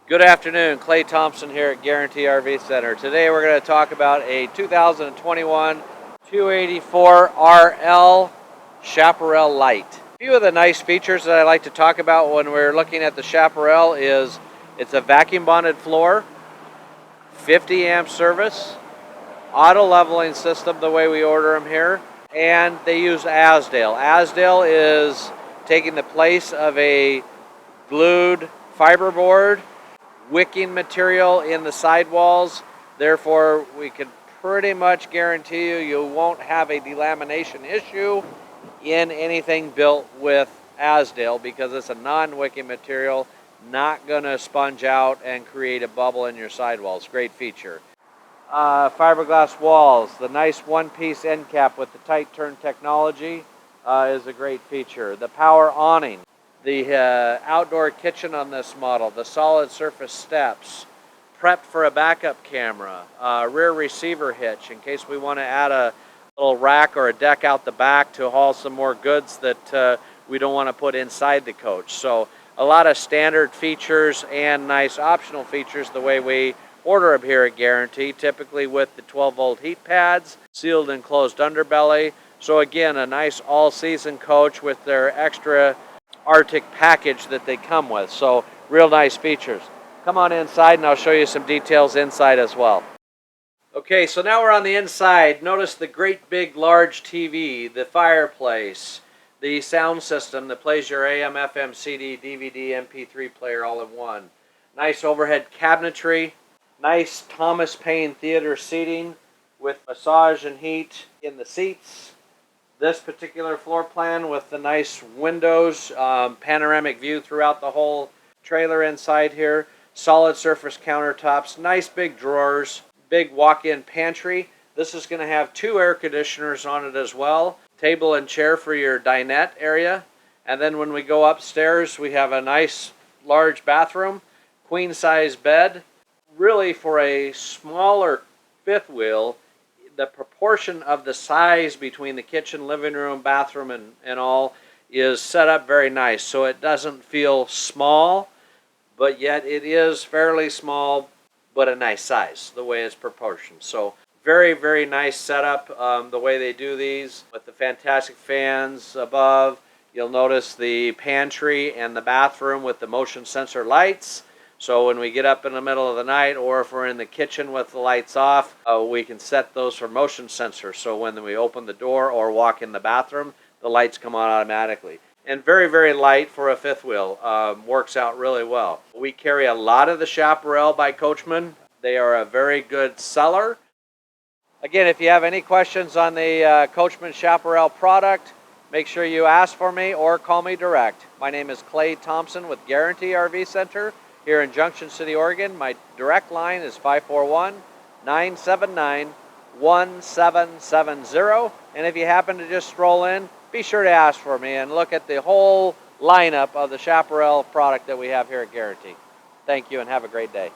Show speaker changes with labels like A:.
A: Good afternoon, Clay Thompson here at Guaranty RV Center. Today we're going to talk about a 2021 284 RL Chaparral Lite. A few of the nice features that I like to talk about when we're looking at the Chaparral is it's a vacuum bonded floor, 50 amp service, auto leveling system the way we order them here, and they use Azdel. Azdel is taking the place of a glued fiberboard wicking material in the sidewalls. Therefore, we can pretty much guarantee you won't have a delamination issue in anything built with Azdel because it's a non-wicking material, not going to sponge out and create a bubble in your sidewalls. Great feature. Fiberglass walls, the nice one-piece end cap with the tight turn technology is a great feature. The power awning. The outdoor kitchen on this model, the solid surface steps, prepped for a backup camera, rear receiver hitch in case we want to add a little rack or a deck out the back to haul some more goods that we don't want to put inside the coach. So a lot of standard features and nice optional features the way we order them here at Guaranty, typically with the 12-volt heat pads, sealed and closed underbelly. So again, a nice all-season coach with their extra Arctic package that they come with. So real nice features. Come on inside and I'll show you some details inside as well. Okay, so now we're on the inside. Notice the great big large TV, the fireplace, the sound system that plays your AM, FM, CD, DVD, MP3 player all in one. Nice overhead cabinetry, nice Thomas Paine theater seating with massage and heat in the seats. This particular floor plan with the nice windows, panoramic view throughout the whole trailer inside here, solid surface countertops, nice big drawers, big walk-in pantry. This is going to have 2 air conditioners on it as well, table and chair for your dinette area. And then when we go upstairs, we have a nice large bathroom, queen-size bed. Really, for a smaller fifth wheel, the proportion of the size between the kitchen, living room, bathroom, and all is set up very nice. So it doesn't feel small, but yet it is fairly small, but a nice size, the way it's proportioned. So very, very nice setup, the way they do these with the fantastic fans above. You'll notice the pantry and the bathroom with the motion sensor lights. So when we get up in the middle of the night, or if we're in the kitchen with the lights off, we can set those for motion sensors. So when we open the door or walk in the bathroom, the lights come on automatically. And very, very light for a fifth wheel. Works out really well. We carry a lot of the Chaparral by Coachmen. They are a very good seller. Again, if you have any questions on the Coachmen Chaparral product, make sure you ask for me or call me direct. My name is Clay Thompson with Guaranty RV Center here in Junction City, Oregon. My direct line is 541-979-1770. And if you happen to just stroll in, be sure to ask for me and look at the whole lineup of the Chaparral product that we have here at Guaranty. Thank you and have a great day.